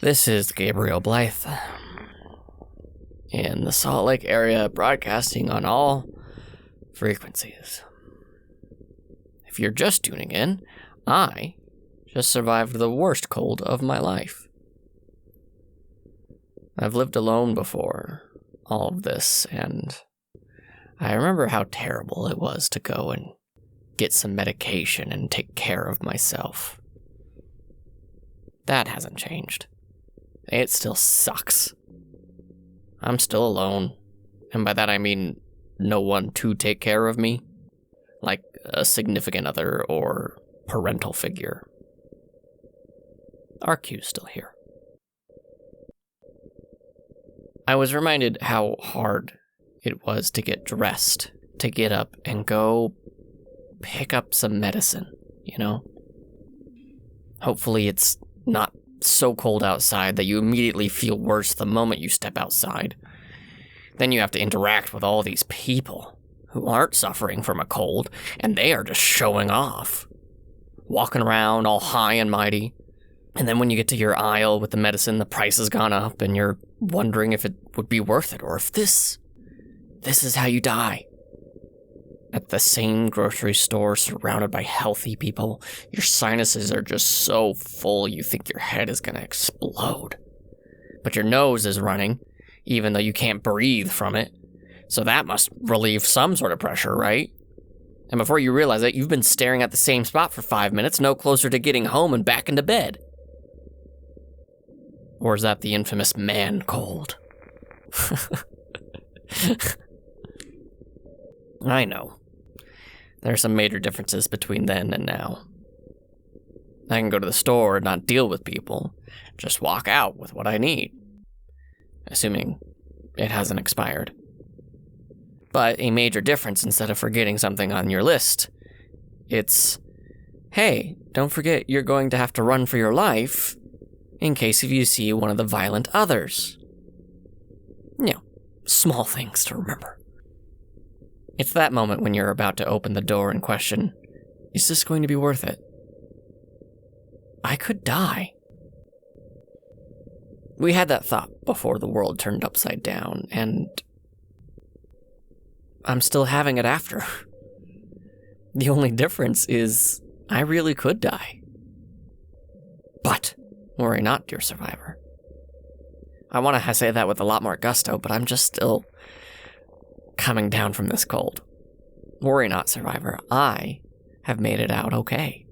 This is Gabriel Blythe in the Salt Lake area, broadcasting on all frequencies. If you're just tuning in, I just survived the worst cold of my life. I've lived alone before all of this, and I remember how terrible it was to go and get some medication and take care of myself. That hasn't changed. It still sucks. I'm still alone, and by that I mean no one to take care of me, like a significant other or parental figure. RQ's still here. I was reminded how hard it was to get dressed, to get up and go pick up some medicine, you know? Hopefully it's not so cold outside that you immediately feel worse the moment you step outside. Then you have to interact with all these people who aren't suffering from a cold, and they are just showing off. Walking around all high and mighty. And then when you get to your aisle with the medicine, the price has gone up, and you're wondering if it would be worth it, or if this is how you die. At the same grocery store, surrounded by healthy people, your sinuses are just so full you think your head is gonna explode. But your nose is running, even though you can't breathe from it, so that must relieve some sort of pressure, right? And before you realize it, you've been staring at the same spot for 5 minutes, no closer to getting home and back into bed. Or is that the infamous man cold? I know. There are some major differences between then and now. I can go to the store and not deal with people, just walk out with what I need. Assuming it hasn't expired. But a major difference, instead of forgetting something on your list, it's, hey, don't forget you're going to have to run for your life in case if you see one of the violent others. You know, small things to remember. It's that moment when you're about to open the door and question, is this going to be worth it? I could die. We had that thought before the world turned upside down, and I'm still having it after. The only difference is I really could die. But worry not, dear survivor. I want to say that with a lot more gusto, but I'm just still coming down from this cold. Worry not, survivor. I have made it out okay.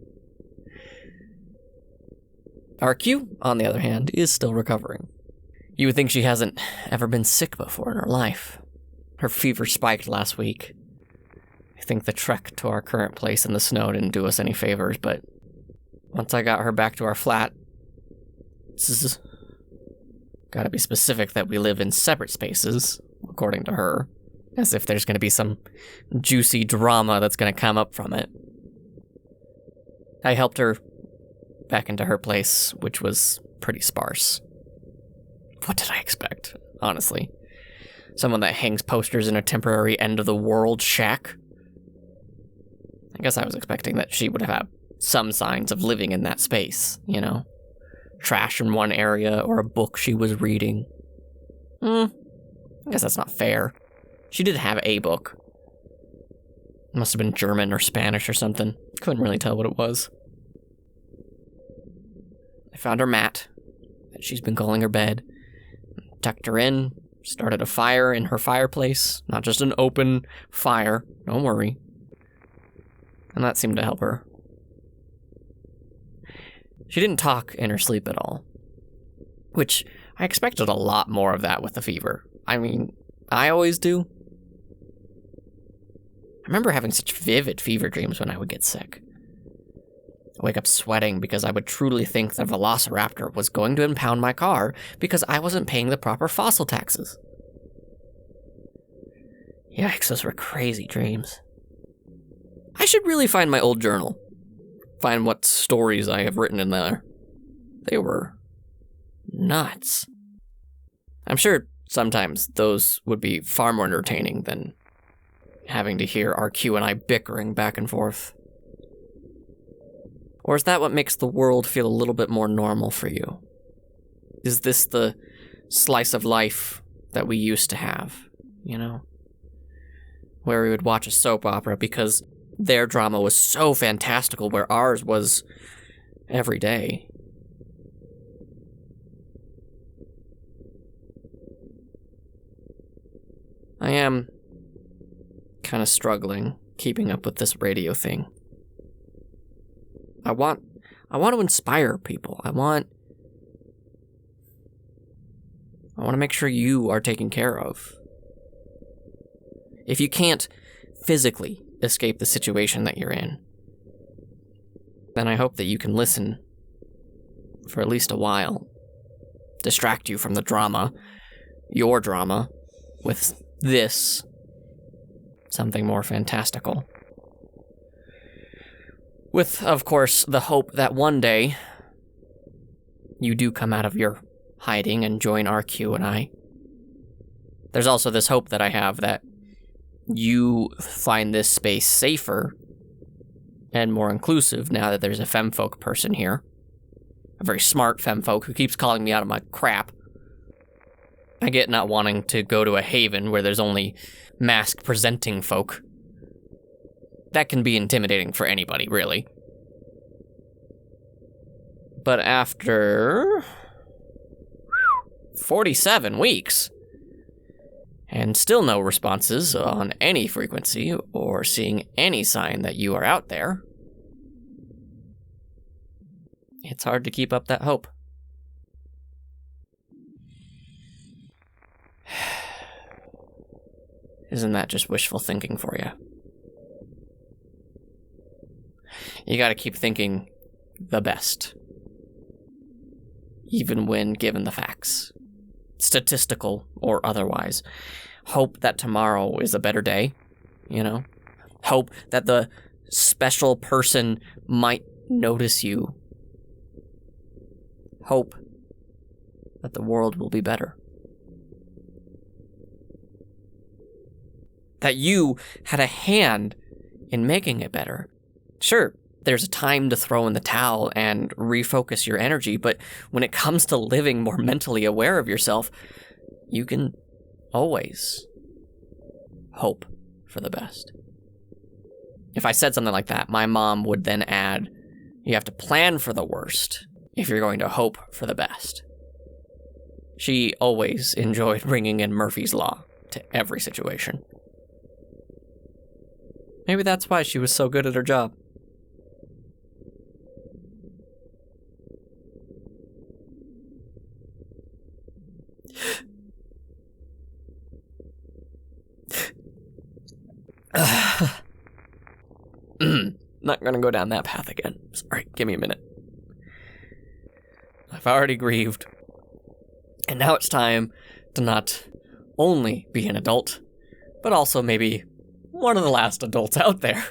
RQ, on the other hand, is still recovering. You would think she hasn't ever been sick before in her life. Her fever spiked last week. I think the trek to our current place in the snow didn't do us any favors, but once I got her back to our flat, gotta be specific that we live in separate spaces, according to her, as if there's gonna be some juicy drama that's gonna come up from it. I helped her back into her place, which was pretty sparse. What did I expect, honestly? Someone that hangs posters in a temporary end-of-the-world shack? I guess I was expecting that she would have some signs of living in that space, you know? Trash in one area, or a book she was reading. I guess that's not fair. She did have a book. It must have been German or Spanish or something. Couldn't really tell what it was. I found her mat that she's been calling her bed, tucked her in, started a fire in her fireplace, not just an open fire, don't worry. And that seemed to help her. She didn't talk in her sleep at all, which I expected a lot more of that with the fever. I mean, I always do. I remember having such vivid fever dreams when I would get sick. I wake up sweating because I would truly think the Velociraptor was going to impound my car because I wasn't paying the proper fossil taxes. Yikes, those were crazy dreams. I should really find my old journal. Find what stories I have written in there. They were nuts. I'm sure sometimes those would be far more entertaining than having to hear RQ and I bickering back and forth. Or is that what makes the world feel a little bit more normal for you? Is this the slice of life that we used to have, Where we would watch a soap opera because their drama was so fantastical, where ours was every day. I am kind of struggling keeping up with this radio thing. I want to inspire people. I want to make sure you are taken care of. If you can't physically escape the situation that you're in, then I hope that you can listen for at least a while. Distract you from the drama, your drama, with this, something more fantastical. With, of course, the hope that one day you do come out of your hiding and join RQ and I. There's also this hope that I have that you find this space safer and more inclusive now that there's a femfolk person here. A very smart femfolk who keeps calling me out of my crap. I get not wanting to go to a haven where there's only mask-presenting folk. That can be intimidating for anybody, really. But after 47 weeks, and still no responses on any frequency or seeing any sign that you are out there, it's hard to keep up that hope. Isn't that just wishful thinking for you? You gotta keep thinking the best, even when given the facts, statistical or otherwise. Hope that tomorrow is a better day, Hope that the special person might notice you. Hope that the world will be better. That you had a hand in making it better. Sure, there's a time to throw in the towel and refocus your energy, but when it comes to living more mentally aware of yourself, you can always hope for the best. If I said something like that, my mom would then add, you have to plan for the worst if you're going to hope for the best. She always enjoyed bringing in Murphy's Law to every situation. Maybe that's why she was so good at her job. Not gonna go down that path again. Sorry, give me a minute. I've already grieved. And now it's time to not only be an adult, but also maybe one of the last adults out there.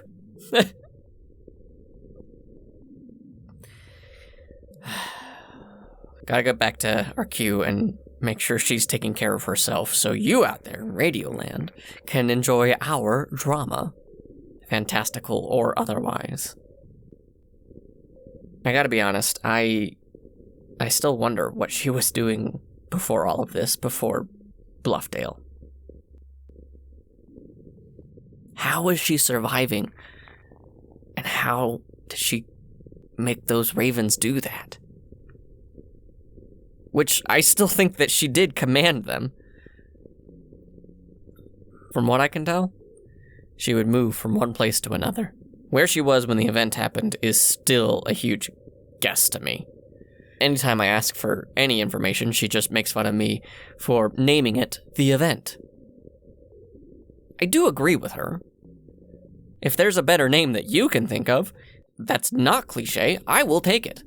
Gotta get back to RQ and make sure she's taking care of herself so you out there in Radioland can enjoy our drama, fantastical or otherwise. I gotta be honest, I still wonder what she was doing before all of this, before Bluffdale. How was she surviving? And how did she make those ravens do that? Which I still think that she did command them. From what I can tell, she would move from one place to another. Where she was when the event happened is still a huge guess to me. Anytime I ask for any information, she just makes fun of me for naming it the event. I do agree with her. If there's a better name that you can think of that's not cliche, I will take it.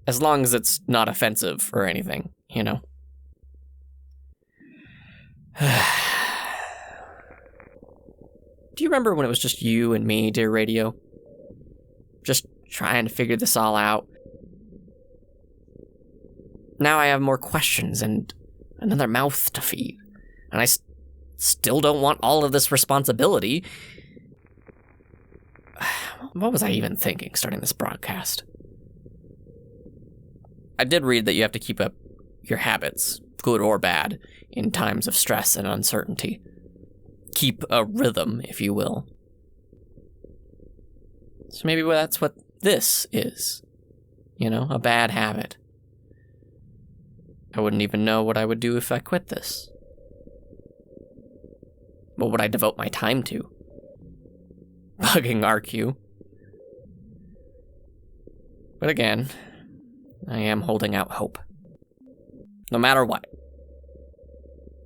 As long as it's not offensive or anything, Do you remember when it was just you and me, dear radio? Just trying to figure this all out. Now I have more questions and another mouth to feed. And I still don't want all of this responsibility. What was I even thinking starting this broadcast? I did read that you have to keep up your habits, good or bad, in times of stress and uncertainty. Keep a rhythm, if you will. So maybe that's what this is. You know, a bad habit. I wouldn't even know what I would do if I quit this. What would I devote my time to? Bugging RQ. But again, I am holding out hope. No matter what.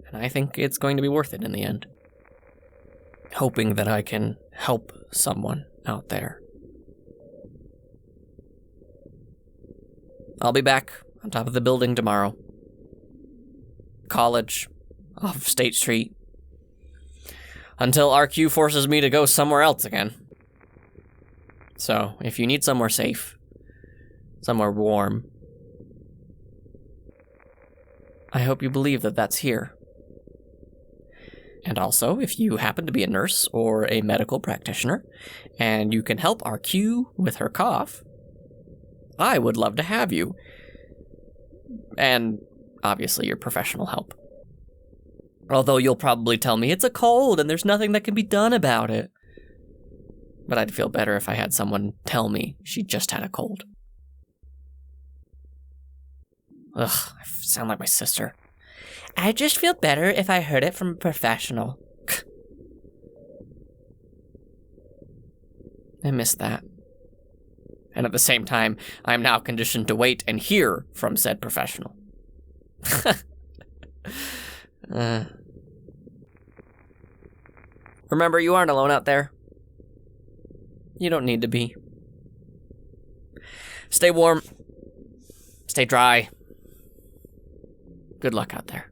And I think it's going to be worth it in the end. Hoping that I can help someone out there. I'll be back on top of the building tomorrow. College, off State Street. Until RQ forces me to go somewhere else again. So, if you need somewhere safe, somewhere warm, I hope you believe that that's here. And also, if you happen to be a nurse or a medical practitioner, and you can help RQ with her cough, I would love to have you. And, obviously, your professional help. Although you'll probably tell me it's a cold and there's nothing that can be done about it. But I'd feel better if I had someone tell me she just had a cold. Ugh, I sound like my sister. I just feel better if I heard it from a professional. I miss that. And at the same time, I am now conditioned to wait and hear from said professional. Remember, you aren't alone out there. You don't need to be. Stay warm. Stay dry. Good luck out there.